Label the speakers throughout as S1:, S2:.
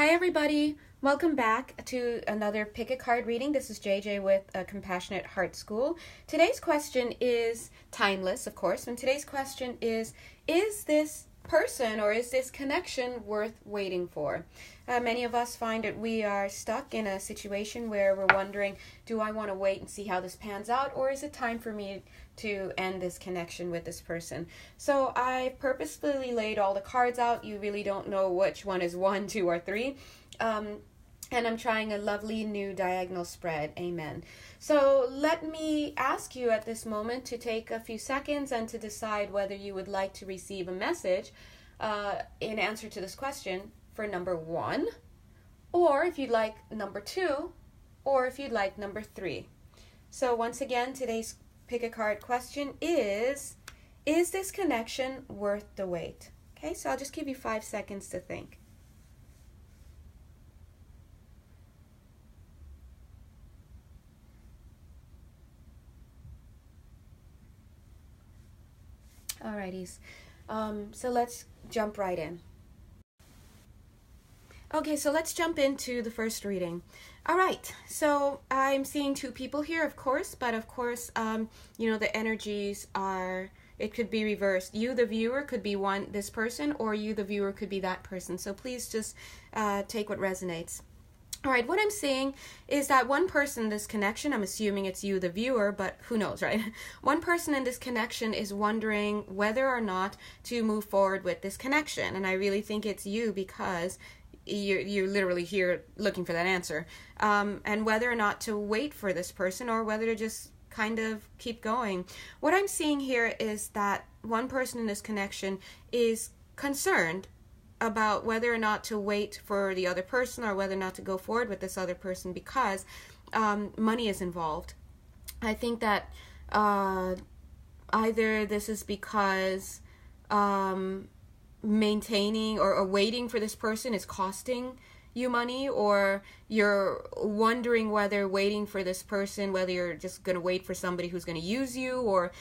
S1: Hi everybody, welcome back to another Pick a Card reading. This is JJ with a Compassionate Heart School. Today's question is timeless, of course, and today's question is this person or is this connection worth waiting for? Many of us find that we are stuck in a situation where we're wondering, do I want to wait and see how this pans out, or is it time for me to end this connection with this person? So I purposefully laid all the cards out. You really don't know which one is 1, 2, or 3. And I'm trying a lovely new diagonal spread. Amen. So let me ask you at this moment to take a few seconds and to decide whether you would like to receive a message in answer to this question for number 1, or if you'd like number 2, or if you'd like number 3. So once again, today's Pick a Card question is this connection worth the wait? Okay, so I'll just give you 5 seconds to think. Alrighties, so let's jump right in. Okay, so let's jump into the first reading. All right, so I'm seeing 2 people here, of course, but of course, the energies are, it could be reversed. You, the viewer, could be this person, or you, the viewer, could be that person. So please just take what resonates. All right, what I'm seeing is that one person in this connection, I'm assuming it's you, the viewer, but who knows, right? One person in this connection is wondering whether or not to move forward with this connection. And I really think it's you because you're literally here looking for that answer. And whether or not to wait for this person or whether to just kind of keep going. What I'm seeing here is that one person in this connection is concerned about whether or not to wait for the other person or whether or not to go forward with this other person because money is involved. I think that either this is because maintaining or waiting for this person is costing you money, or you're wondering whether waiting for this person, whether you're just going to wait for somebody who's going to use you, or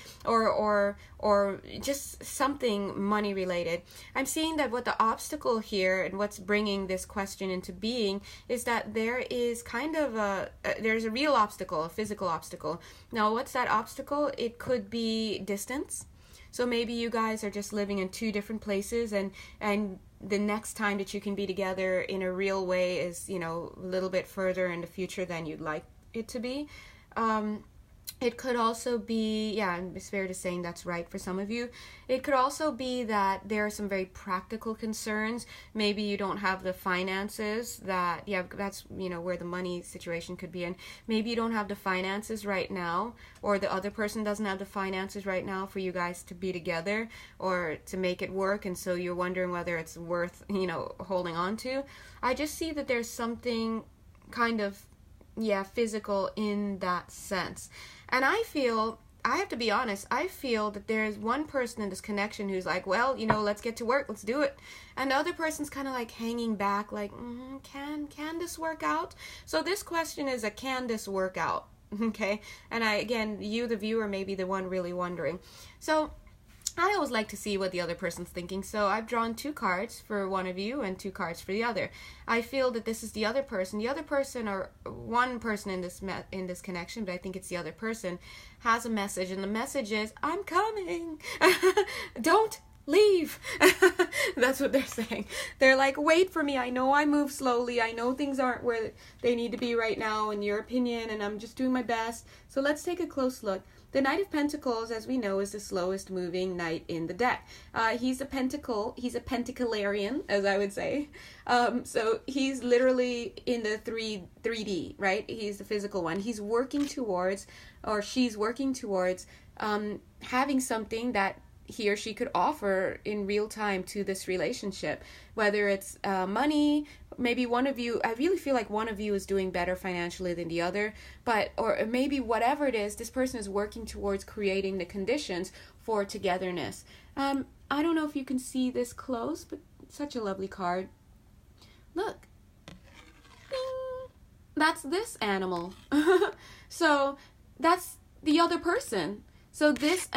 S1: just something money related. I'm seeing that what the obstacle here and what's bringing this question into being is that there is kind of there's a real obstacle, a physical obstacle. Now, what's that obstacle? It could be distance. So maybe you guys are just living in 2 different places, and the next time that you can be together in a real way is, a little bit further in the future than you'd like it to be. It could also be, it's fair to saying that's right for some of you. It could also be that there are some very practical concerns. Maybe you don't have the finances that's, where the money situation could be in. Maybe you don't have the finances right now, or the other person doesn't have the finances right now for you guys to be together or to make it work, and so you're wondering whether it's worth, holding on to. I just see that there's something kind of physical in that sense. And I have to be honest, I feel that there's one person in this connection who's like, well, let's get to work, let's do it. And the other person's kind of like hanging back, like, can this work out? So this question is a can this work out? Okay? And you, the viewer, may be the one really wondering. So I always like to see what the other person's thinking, so I've drawn 2 cards for one of you and 2 cards for the other. I feel that this is the other person. The other person, or one person in this connection, but I think it's the other person, has a message, and the message is, I'm coming. Don't leave. That's what they're saying. They're like, wait for me. I know I move slowly. I know things aren't where they need to be right now, in your opinion, and I'm just doing my best. So let's take a close look. The Knight of Pentacles, as we know, is the slowest moving knight in the deck. He's a pentaclarian, as I would say. So he's literally in the 3D, right? He's the physical one. He's working towards, or she's working towards, having something that he or she could offer in real time to this relationship, whether it's money. Maybe one of you, I really feel like one of you is doing better financially than the other, or maybe whatever it is, this person is working towards creating the conditions for togetherness. I don't know if you can see this close, but such a lovely card. Look. Bing! That's this animal. So that's the other person. So this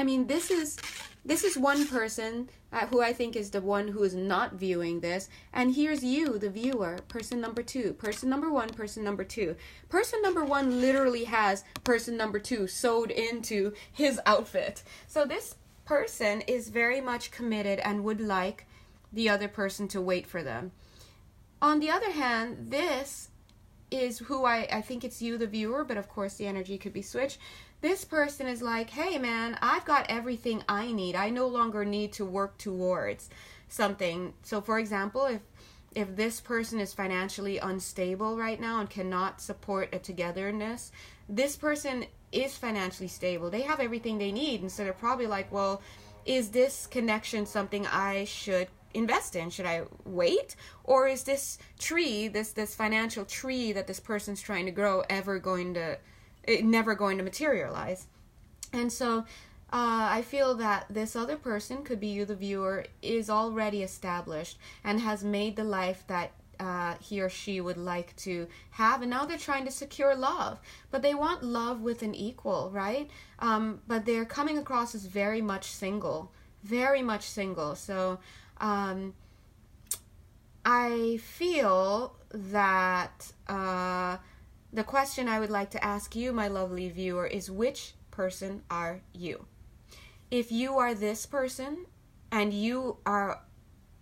S1: is this is one person who I think is the one who is not viewing this. And here's you, the viewer, person number 2. Person number 1, person number 2. Person number 1 literally has person number 2 sewed into his outfit. So this person is very much committed and would like the other person to wait for them. On the other hand, this is who I think it's you, the viewer, but of course the energy could be switched. This person is like, hey man, I've got everything I need. I no longer need to work towards something. So for example, if this person is financially unstable right now and cannot support a togetherness, this person is financially stable. They have everything they need. And so they're probably like, well, is this connection something I should invest in? Should I wait? Or is this tree, this financial tree that this person's trying to grow never going to materialize? And so I feel that this other person, could be you the viewer, is already established and has made the life that he or she would like to have, and now they're trying to secure love, but they want love with an equal, right? But they're coming across as very much single. So I feel that the question I would like to ask you, my lovely viewer, is which person are you? If you are this person and you are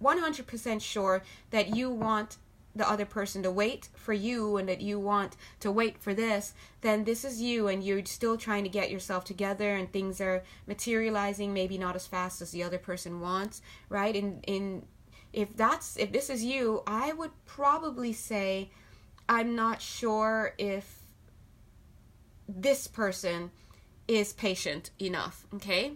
S1: 100% sure that you want the other person to wait for you and that you want to wait for this, then this is you, and you're still trying to get yourself together and things are materializing, maybe not as fast as the other person wants, right? If this is you, I would probably say I'm not sure if this person is patient enough, okay?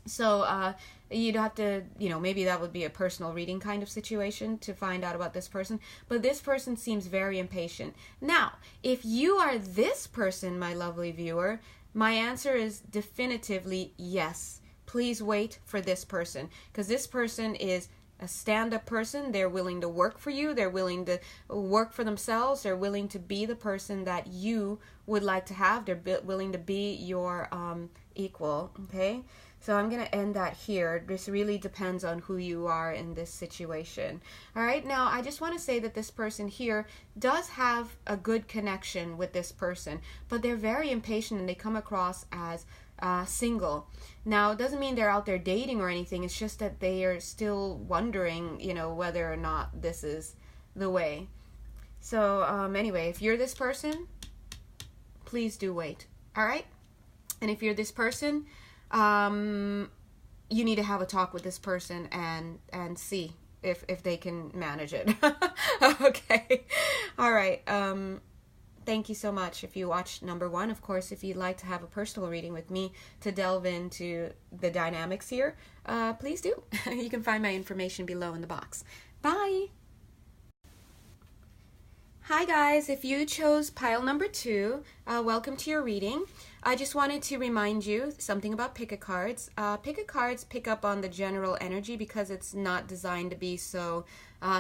S1: So you'd have to, maybe that would be a personal reading kind of situation to find out about this person. But this person seems very impatient. Now, if you are this person, my lovely viewer, my answer is definitively yes. Please wait for this person, because this person is a stand-up person. They're willing to work for you. They're willing to work for themselves. They're willing to be the person that you would like to have. They're willing to be your equal, okay? So I'm going to end that here. This really depends on who you are in this situation. All right, now I just want to say that this person here does have a good connection with this person, but they're very impatient and they come across as single. Now, it doesn't mean they're out there dating or anything. It's just that they are still wondering, whether or not this is the way. So anyway, if you're this person, please do wait. All right? And if you're this person, you need to have a talk with this person and see if they can manage it. Okay. All right. Thank you so much if you watched number 1. Of course, if you'd like to have a personal reading with me to delve into the dynamics here, please do. You can find my information below in the box. Bye. Hi guys, if you chose pile number 2, welcome to your reading. I just wanted to remind you something about pick-a cards. Pick-a cards pick up on the general energy because it's not designed to be so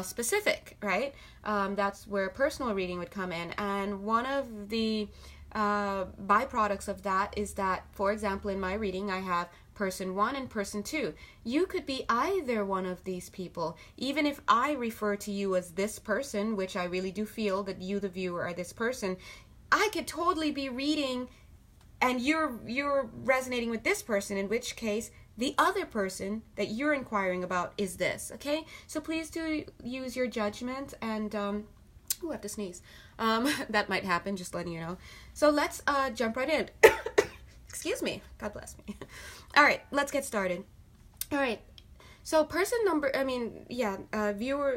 S1: specific, right? That's where personal reading would come in. And one of the byproducts of that is that, for example, in my reading, I have person 1 and person 2. You could be either one of these people. Even if I refer to you as this person, which I really do feel that you, the viewer, are this person, I could totally be reading and you're resonating with this person, in which case the other person that you're inquiring about is this, okay? So please do use your judgment and, ooh, I have to sneeze. That might happen, just letting you know. So let's jump right in. Excuse me. God bless me. All right, let's get started. All right. So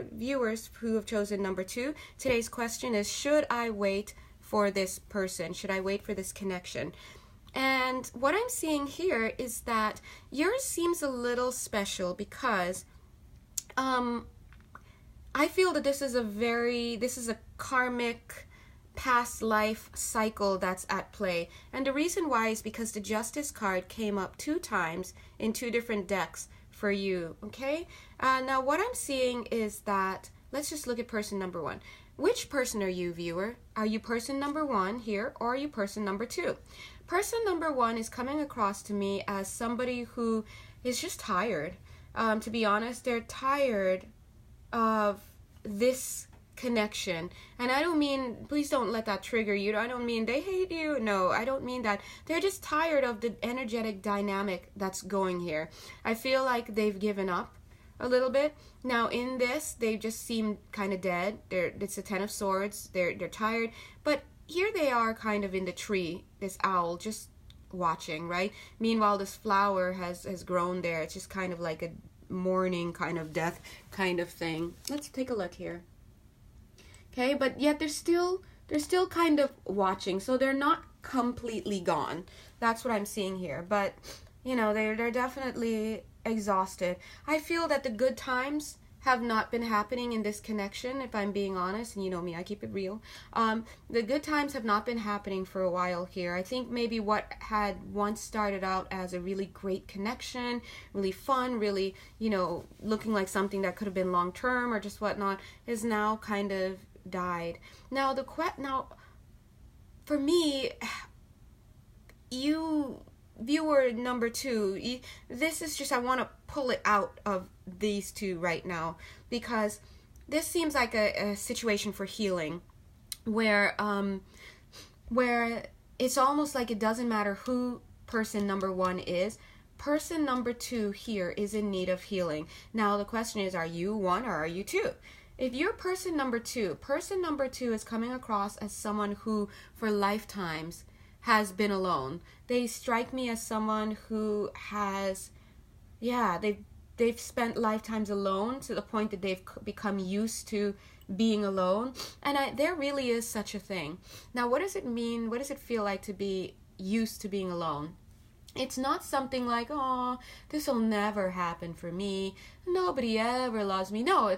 S1: viewers who have chosen number 2, today's question is, should I wait for this person? Should I wait for this connection? And what I'm seeing here is that yours seems a little special because I feel that this is a karmic past life cycle that's at play. And the reason why is because the Justice card came up 2 times in 2 different decks for you, okay? Now what I'm seeing is that, let's just look at person number 1. Which person are you, viewer? Are you person number 1 here, or are you person number 2? Person number 1 is coming across to me as somebody who is just tired. To be honest, they're tired of this connection. And I don't mean, please don't let that trigger you. I don't mean they hate you. No, I don't mean that. They're just tired of the energetic dynamic that's going here. I feel like they've given up a little bit. Now in this, they just seem kind of dead. It's a 10 of Swords. They're tired. But here they are kind of in the tree, this owl, just watching, right? Meanwhile, this flower has grown there. It's just kind of like a mourning kind of death kind of thing. Let's take a look here. Okay, but yet they're still kind of watching, so they're not completely gone. That's what I'm seeing here. But you know, they're definitely exhausted. I feel that the good times have not been happening in this connection, if I'm being honest, and you know me, I keep it real. The good times have not been happening for a while here. I think maybe what had once started out as a really great connection, really fun, really, you know, looking like something that could have been long term or just whatnot, is now kind of died. Now for me, you viewer number 2, this is just, I want to pull it out of these two right now, because this seems like a situation for healing where it's almost like it doesn't matter who person number 1 is. Person number 2 here is in need of healing. Now the question is, are you 1 or are you 2? If you're person number 2 is coming across as someone who for lifetimes has been alone. They strike me as someone who has, they've spent lifetimes alone to the point that they've become used to being alone. And there really is such a thing. Now, what does it mean? What does it feel like to be used to being alone? It's not something like, oh, this will never happen for me. Nobody ever loves me. No,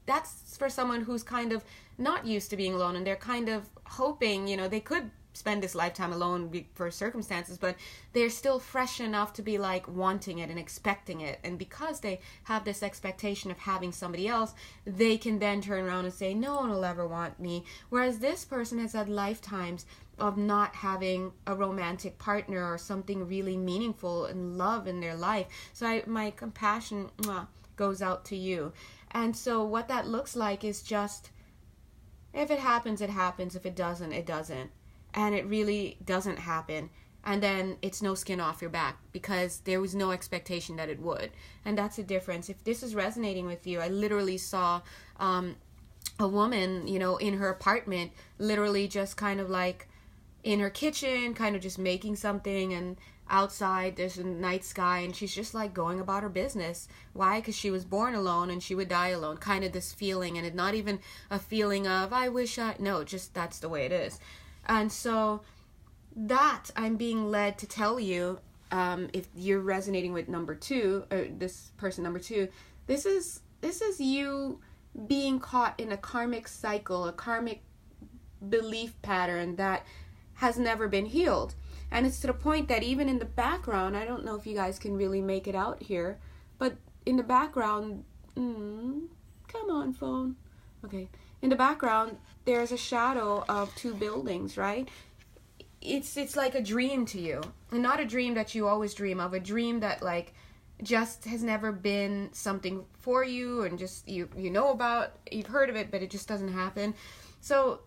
S1: that's for someone who's kind of not used to being alone, and they're kind of hoping, you know, they could spend this lifetime alone for circumstances, but they're still fresh enough to be like wanting it and expecting it. And because they have this expectation of having somebody else, they can then turn around and say, no one will ever want me. Whereas this person has had lifetimes of not having a romantic partner or something really meaningful and love in their life. So my compassion goes out to you. And so what that looks like is just, if it happens, it happens. If it doesn't, it doesn't. And it really doesn't happen. And then it's no skin off your back, because there was no expectation that it would. And that's the difference. If this is resonating with you, I literally saw a woman, you know, in her apartment, literally just kind of like in her kitchen, kind of just making something, and outside there's a night sky, and she's just like going about her business. Why? Because she was born alone and she would die alone. Kind of this feeling, and it's not even a feeling of no, just that's the way it is. And so that I'm being led to tell you, if you're resonating with number 2, this person number 2, this is you being caught in a karmic cycle, a karmic belief pattern that has never been healed. And it's to the point that even in the background, I don't know if you guys can really make it out here, but in the background, come on, phone. Okay. In the background, there's a shadow of 2 buildings, right? It's like a dream to you. And not a dream that you always dream of, a dream that like just has never been something for you, and just you know about, you've heard of it, but it just doesn't happen. So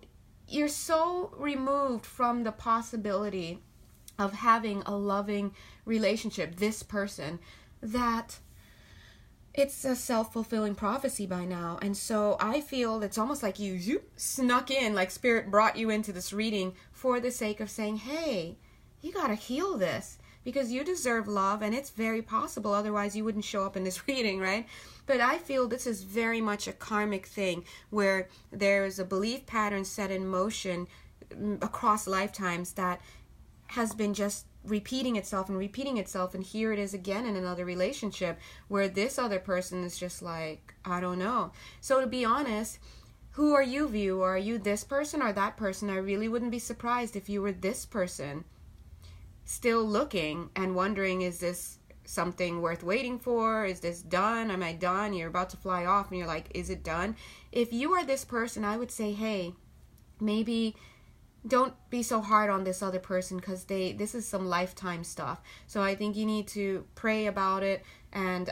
S1: you're so removed from the possibility of having a loving relationship, this person, that it's a self-fulfilling prophecy by now. And so I feel it's almost like you snuck in, like Spirit brought you into this reading for the sake of saying, hey, you gotta heal this, because you deserve love, and it's very possible, otherwise you wouldn't show up in this reading, right? But I feel this is very much a karmic thing, where there's a belief pattern set in motion across lifetimes that has been just repeating itself, and here it is again in another relationship where this other person is just like, I don't know. So to be honest, who are you, viewer? Are you this person or that person? I really wouldn't be surprised if you were this person, still looking and wondering, is this something worth waiting for? Is this done? Am I done? You're about to fly off and you're like, is it done? If you are this person, I would say, hey, maybe don't be so hard on this other person, because this is some lifetime stuff. So I think you need to pray about it, and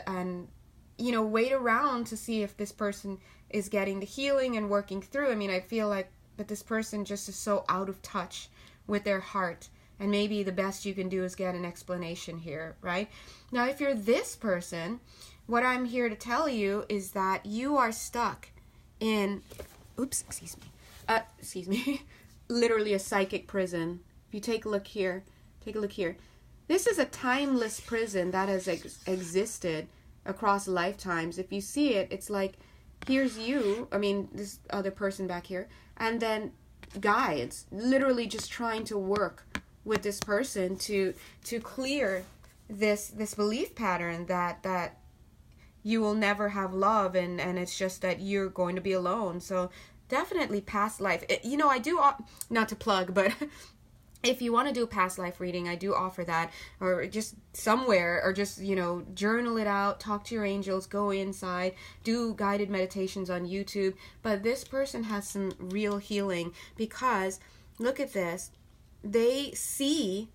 S1: wait around to see if this person is getting the healing and working through. I mean, I feel like that this person just is so out of touch with their heart, and maybe the best you can do is get an explanation here, right? Now, if you're this person, what I'm here to tell you is that you are stuck in, excuse me, literally a psychic prison. If you take a look here, This is a timeless prison that has existed across lifetimes. If you see it, it's like, here's you, this other person back here, and then guides literally just trying to work with this person to clear this belief pattern that you will never have love, and it's just that you're going to be alone. So definitely past life. I do, not to plug, but if you want to do a past life reading, I do offer that, or just somewhere, or just, journal it out, talk to your angels, go inside, do guided meditations on YouTube. But this person has some real healing, because look at this. They see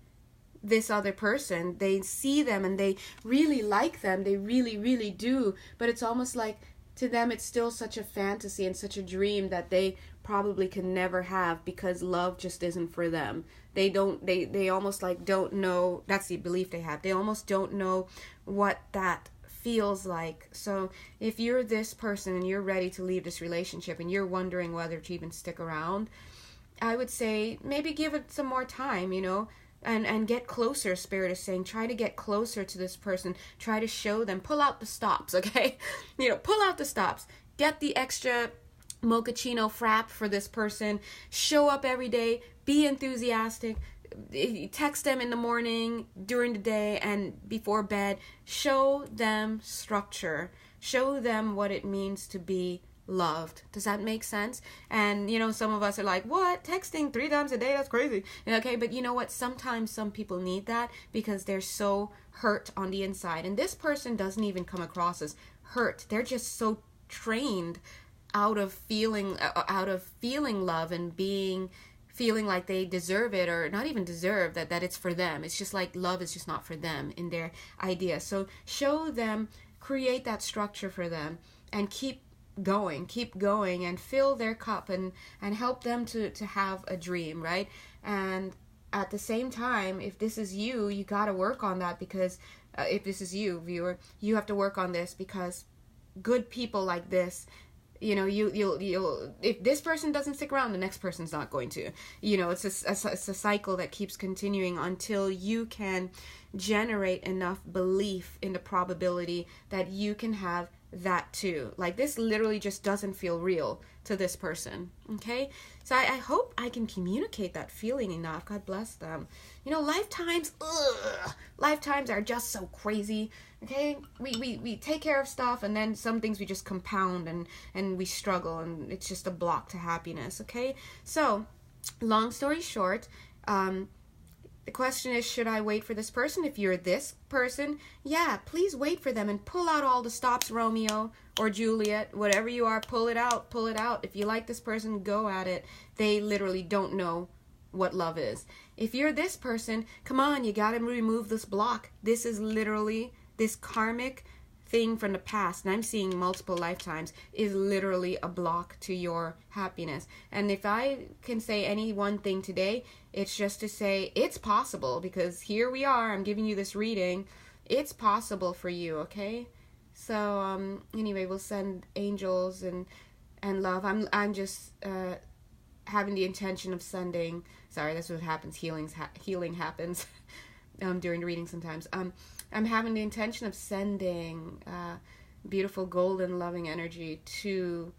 S1: this other person, they see them, and they really like them. They really, really do. But it's almost like, to them, it's still such a fantasy and such a dream that they probably can never have, because love just isn't for them. They almost like don't know. That's the belief they have. They almost don't know what that feels like. So if you're this person and you're ready to leave this relationship and you're wondering whether to even stick around, I would say maybe give it some more time, and get closer. Spirit is saying, try to get closer to this person. Try to show them, pull out the stops, okay? Pull out the stops. Get the extra mochaccino frap for this person. Show up every day. Be enthusiastic. Text them in the morning, during the day, and before bed. Show them structure. Show them what it means to be loved. Does that make sense? And some of us are like, what, texting 3 times a day? That's crazy. Okay, but you know what, sometimes some people need that because they're so hurt on the inside, and this person doesn't even come across as hurt. They're just so trained out of feeling love and feeling like they deserve it, or not even deserve that it's for them. It's just like love is just not for them in their idea. So show them, create that structure for them, and keep going, and fill their cup, and help them to have a dream, right? And at the same time, if this is you, you got to work on that, because if this is you, viewer, you have to work on this, because good people like this, you'll if this person doesn't stick around, the next person's not going to. It's a cycle that keeps continuing until you can generate enough belief in the probability that you can have that too. Like, this literally just doesn't feel real to this person. Okay, so I hope I can communicate that feeling enough. God bless them. Lifetimes are just so crazy. Okay, we take care of stuff, and then some things we just compound, and we struggle, and it's just a block to happiness. Okay, so long story short, the question is, should I wait for this person? If you're this person, yeah, please wait for them and pull out all the stops, Romeo or Juliet, whatever you are, pull it out. If you like this person, go at it. They literally don't know what love is. If you're this person, come on, you gotta remove this block. This is literally, this karmic thing from the past, and I'm seeing multiple lifetimes, is literally a block to your happiness. And if I can say any one thing today, it's just to say it's possible, because here we are, I'm giving you this reading. It's possible for you, okay? So anyway, we'll send angels and love. I'm just having the intention of sending, sorry, that's what happens, healing happens during the reading sometimes. I'm having the intention of sending beautiful golden loving energy to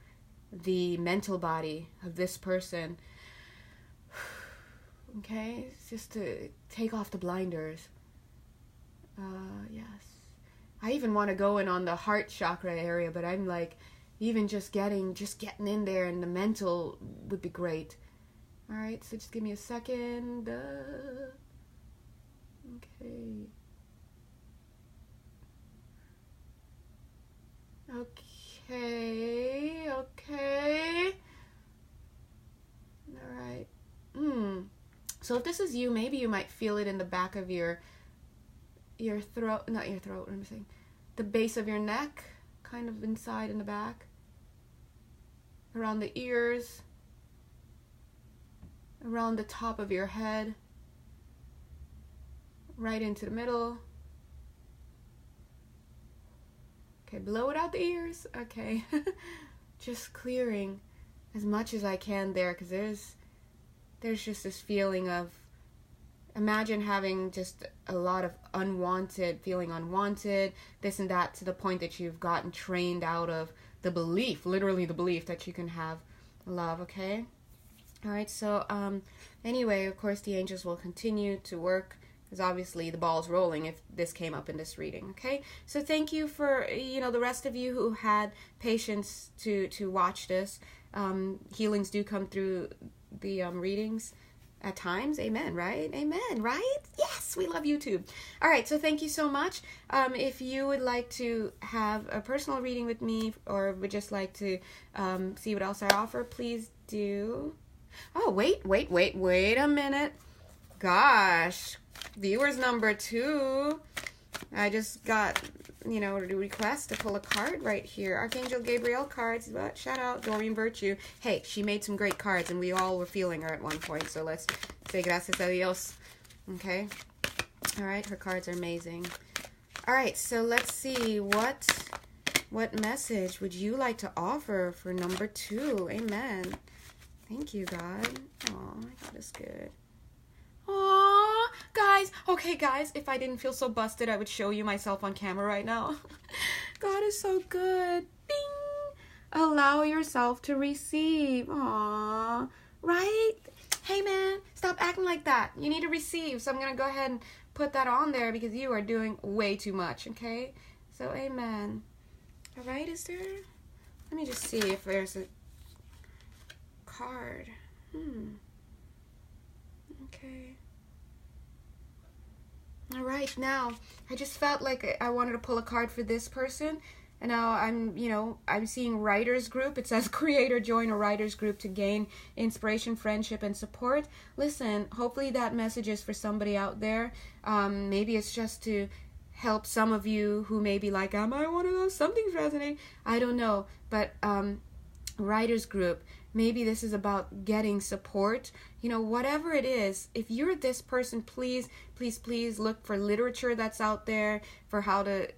S1: the mental body of this person. Okay, it's just to take off the blinders. Yes. I even want to go in on the heart chakra area, but I'm like, even just getting in there, and the mental would be great. All right, so just give me a second. Okay. Okay. All right. So if this is you, maybe you might feel it in the back of your throat, not your throat, what am I saying? The base of your neck, kind of inside in the back, around the ears, around the top of your head, right into the middle. Okay, blow it out the ears. Okay. Just clearing as much as I can there, because there's just this feeling of, imagine having just a lot of feeling unwanted, this and that, to the point that you've gotten trained out of the belief, literally the belief that you can have love, okay? All right, so anyway, of course, the angels will continue to work, because obviously the ball's rolling if this came up in this reading, okay? So thank you for, the rest of you who had patience to watch this. Healings do come through the readings at times. Amen, right? Amen, right? Yes, we love YouTube. All right, so thank you so much. If you would like to have a personal reading with me, or would just like to see what else I offer, please do. Oh, wait a minute. Gosh, viewers number 2. I just got, a request to pull a card right here. Archangel Gabriel cards. Shout out Doreen Virtue. Hey, she made some great cards, and we all were feeling her at one point. So let's say gracias a Dios. Okay. All right. Her cards are amazing. All right. So let's see what message would you like to offer for number 2? Amen. Thank you, God. Oh, my God is good. Aww, guys. Okay, guys, if I didn't feel so busted, I would show you myself on camera right now. God is so good. Ding. Allow yourself to receive. Aww. Right? Hey, man, stop acting like that. You need to receive. So I'm going to go ahead and put that on there, because you are doing way too much, okay? So, amen. All right, is there? Let me just see if there's a card. Okay. All right, now I just felt like I wanted to pull a card for this person, and now I'm seeing writers group. It says creator join a writers group to gain inspiration, friendship, and support. Listen, hopefully that message is for somebody out there. Maybe it's just to help some of you who may be like, am I one of those? Something's resonating. I don't know, but writers group. Maybe this is about getting support. Whatever it is, if you're this person, please, please, please look for literature that's out there for how to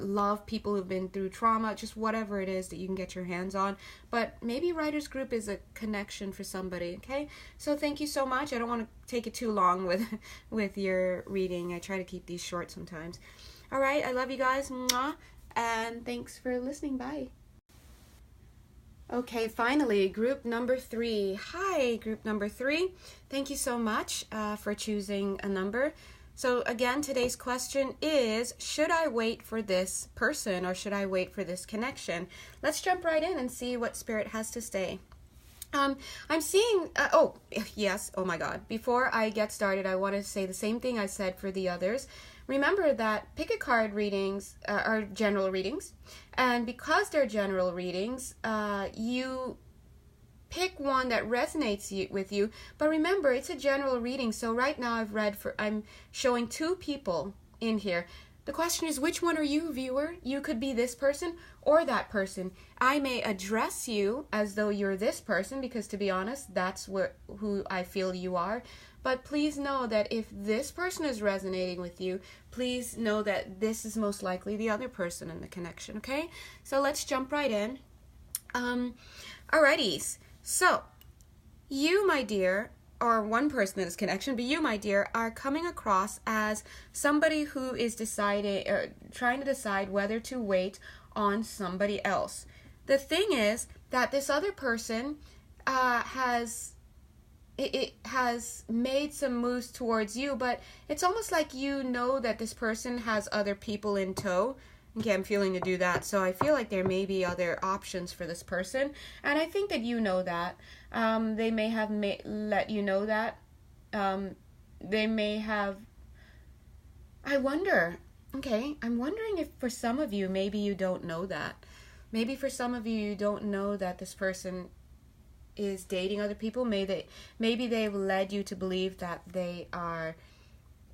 S1: love people who've been through trauma, just whatever it is that you can get your hands on. But maybe writers group is a connection for somebody, okay? So thank you so much. I don't want to take it too long with your reading. I try to keep these short sometimes. All right, I love you guys. Mwah. And thanks for listening. Bye. Okay, finally, group number 3. Hi, group number 3. Thank you so much for choosing a number. So again, today's question is, should I wait for this person or should I wait for this connection? Let's jump right in and see what Spirit has to say. I'm seeing, oh, yes, oh my God. Before I get started, I want to say the same thing I said for the others. Remember that pick a card readings are general readings, and because they're general readings, you pick one that resonates with you. But remember, it's a general reading. So right now I'm showing 2 people in here. The question is, which one are you, viewer? You could be this person or that person. I may address you as though you're this person, because to be honest, that's who I feel you are. But please know that if this person is resonating with you, please know that this is most likely the other person in the connection, okay? So let's jump right in. Alrighties. So, you, my dear, or one person in this connection, but you, my dear, are coming across as somebody who is trying to decide whether to wait on somebody else. The thing is that this other person has made some moves towards you, but it's almost like that this person has other people in tow. Okay, I'm feeling to do that, so I feel like there may be other options for this person, and I think that you know that. They may have let you know that. They may have... I'm wondering if for some of you, maybe you don't know that. Maybe for some of you, you don't know that this person is dating other people. Maybe they've led you to believe that they are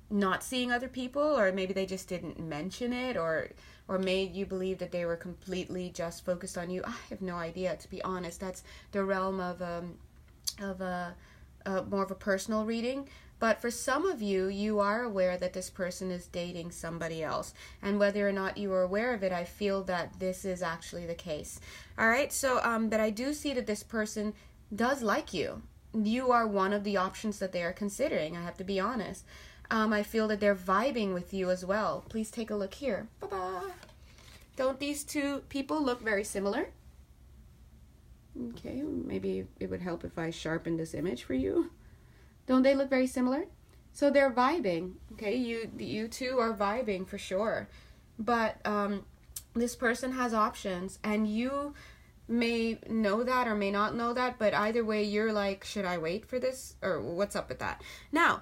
S1: not seeing other people, or maybe they just didn't mention it, or made you believe that they were completely just focused on you. I have no idea, to be honest. That's the realm of a more of a personal reading. But for some of you, you are aware that this person is dating somebody else. And whether or not you are aware of it, I feel that this is actually the case. All right, so but I do see that this person does like you. You are one of the options that they are considering. I have to be honest. I feel that they're vibing with you as well. Please take a look here. Bye-bye. Don't these two people look very similar? Okay, maybe it would help if I sharpen this image for you. Don't they look very similar? So they're vibing. Okay, you two are vibing for sure. But this person has options, and you may know that or may not know that, but either way, you're like, should I wait for this? Or what's up with that? Now,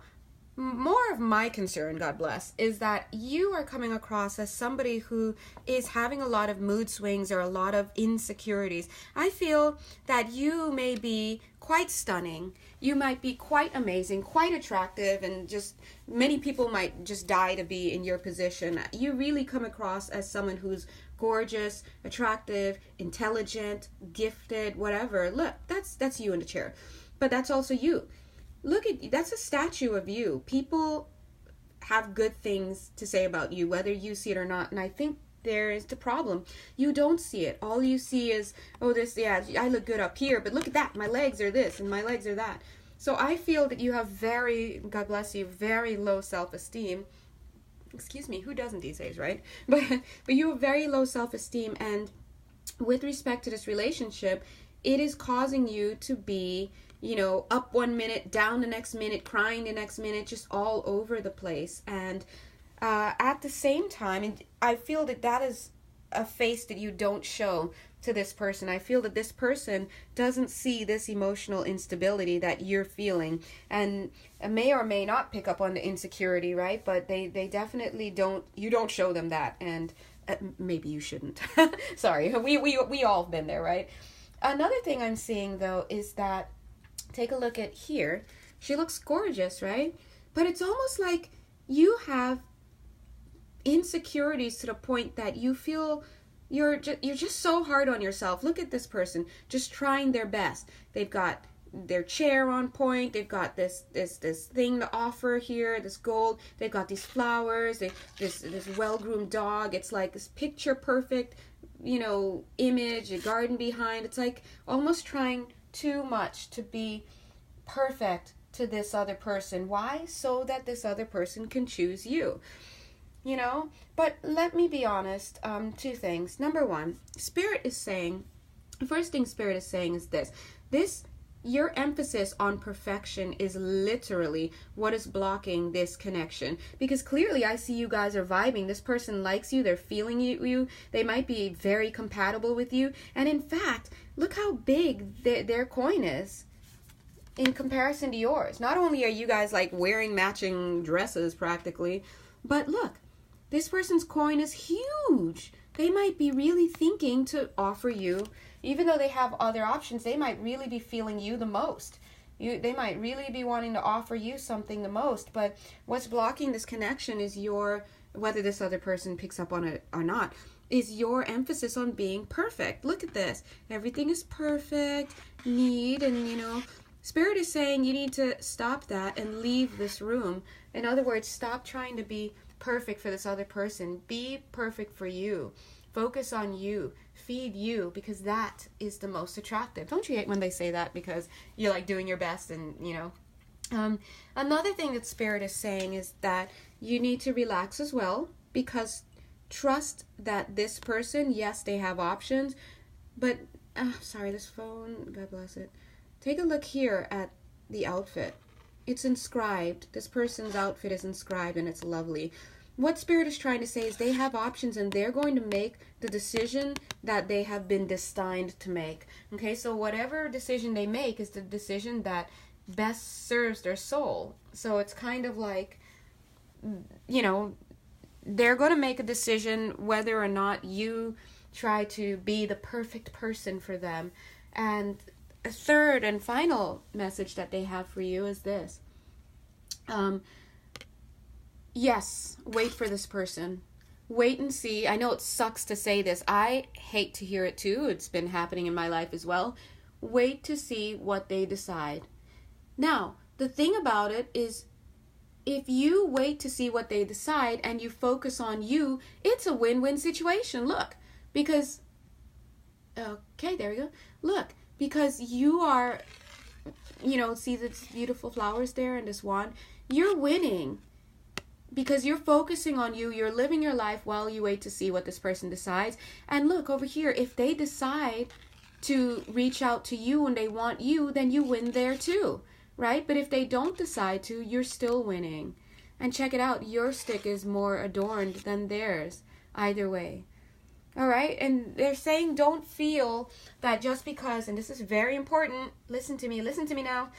S1: more of my concern, God bless, is that you are coming across as somebody who is having a lot of mood swings or a lot of insecurities. I feel that you may be quite stunning. You might be quite amazing, quite attractive, and just many people might just die to be in your position. You really come across as someone who's gorgeous, attractive, intelligent, gifted, whatever. Look, that's you in the chair. But that's also you. Look at, that's a statue of you. People have good things to say about you, whether you see it or not. And I think there is the problem. You don't see it. All you see is, oh, this, yeah, I look good up here, but look at that. My legs are this and my legs are that. So I feel that you have very, God bless you, very low self-esteem. Excuse me, who doesn't these days, right? But you have very low self-esteem, and with respect to this relationship, it is causing you to be, you know, up one minute, down the next minute, crying the next minute, just all over the place. And at the same time, I feel that that is a face that you don't show to this person. I feel that this person doesn't see this emotional instability that you're feeling, and may or may not pick up on the insecurity, right? But they definitely don't, you don't show them that, and maybe you shouldn't. Sorry, we all have been there, right? Another thing I'm seeing, though, is that, take a look at here. She looks gorgeous, right? But it's almost like you have insecurities to the point that you feel you're just so hard on yourself. Look at this person, just trying their best. They've got their chair on point. They've got this thing to offer here, this gold. They've got these flowers. This well-groomed dog. It's like this picture perfect, you know, image, a garden behind. It's like almost trying too much to be perfect to this other person. Why? So that this other person can choose you. You know? But let me be honest, two things. Number one, Spirit is saying, the first thing Spirit is saying is this, your emphasis on perfection is literally what is blocking this connection. Because clearly I see you guys are vibing. This person likes you. They're feeling you. They might be very compatible with you. And in fact, look how big their coin is in comparison to yours. Not only are you guys like wearing matching dresses practically, but look, this person's coin is huge. They might be really thinking to offer you, even though they have other options, they might really be feeling you the most. They might really be wanting to offer you something the most. But what's blocking this connection is whether this other person picks up on it or not, is your emphasis on being perfect. Look at this. Everything is perfect, neat, and you know, Spirit is saying you need to stop that and leave this room. In other words, stop trying to be perfect for this other person. Be perfect for you. Focus on you. Feed you, because that is the most attractive. Don't you hate when they say that, because you're like doing your best, and you know. Another thing that Spirit is saying is that you need to relax as well, because trust that this person, yes, they have options, but sorry, this phone, God bless it. Take a look here at the outfit. It's inscribed. This person's outfit is inscribed, and it's lovely. What Spirit is trying to say is they have options, and they're going to make the decision that they have been destined to make. Okay, so whatever decision they make is the decision that best serves their soul. So it's kind of like, you know, they're going to make a decision whether or not you try to be the perfect person for them. And a third and final message that they have for you is this. Yes, wait for this person. Wait and see. I know it sucks to say this. I hate to hear it too. It's been happening in my life as well. Wait to see what they decide. Now, the thing about it is, if you wait to see what they decide and you focus on you, it's a win-win situation. Look, because, okay, there we go. Look, because you are, see the beautiful flowers there and this wand? You're winning. Because you're focusing on you, you're living your life while you wait to see what this person decides. And look, over here, if they decide to reach out to you and they want you, then you win there too, right? But if they don't decide to, you're still winning. And check it out, your stick is more adorned than theirs, either way. All right, and they're saying don't feel that just because, and this is very important, listen to me now.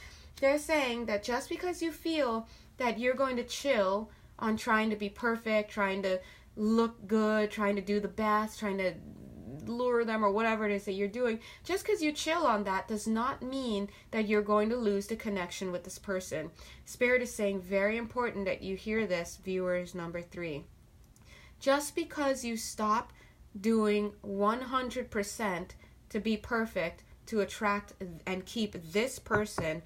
S1: They're saying that just because you feel that you're going to chill on trying to be perfect, trying to look good, trying to do the best, trying to lure them or whatever it is that you're doing, just because you chill on that does not mean that you're going to lose the connection with this person. Spirit is saying, very important that you hear this, viewers number 3. Just because you stop doing 100% to be perfect, to attract and keep this person,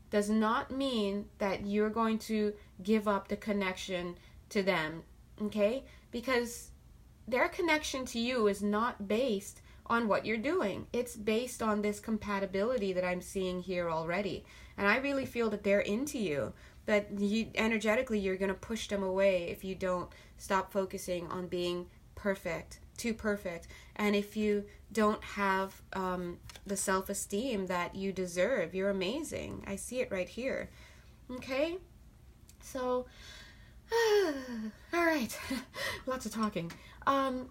S1: does not mean that you're going to give up the connection to them, okay? Because their connection to you is not based on what you're doing. It's based on this compatibility that I'm seeing here already. And I really feel that they're into you, that energetically you're going to push them away if you don't stop focusing on being perfect, too perfect. And if you don't have the self-esteem that you deserve, you're amazing. I see it right here. Okay? So, all right. Lots of talking.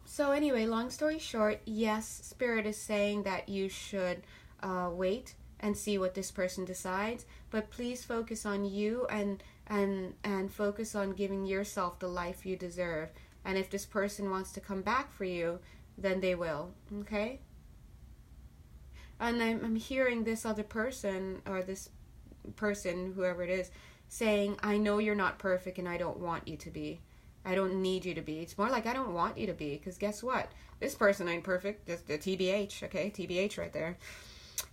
S1: So anyway, long story short, yes, Spirit is saying that you should wait and see what this person decides, but please focus on you and focus on giving yourself the life you deserve. And if this person wants to come back for you, then they will, okay? And I'm hearing this other person, or this person, whoever it is, saying, I know you're not perfect and I don't want you to be. I don't need you to be. It's more like I don't want you to be, because guess what? This person ain't perfect. Just the TBH, okay? TBH right there.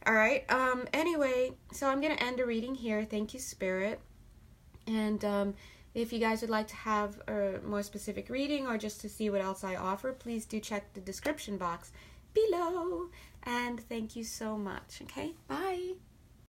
S1: All right. Anyway, so I'm going to end the reading here. Thank you, Spirit. And if you guys would like to have a more specific reading or just to see what else I offer, please do check the description box below. And thank you so much. Okay? Bye.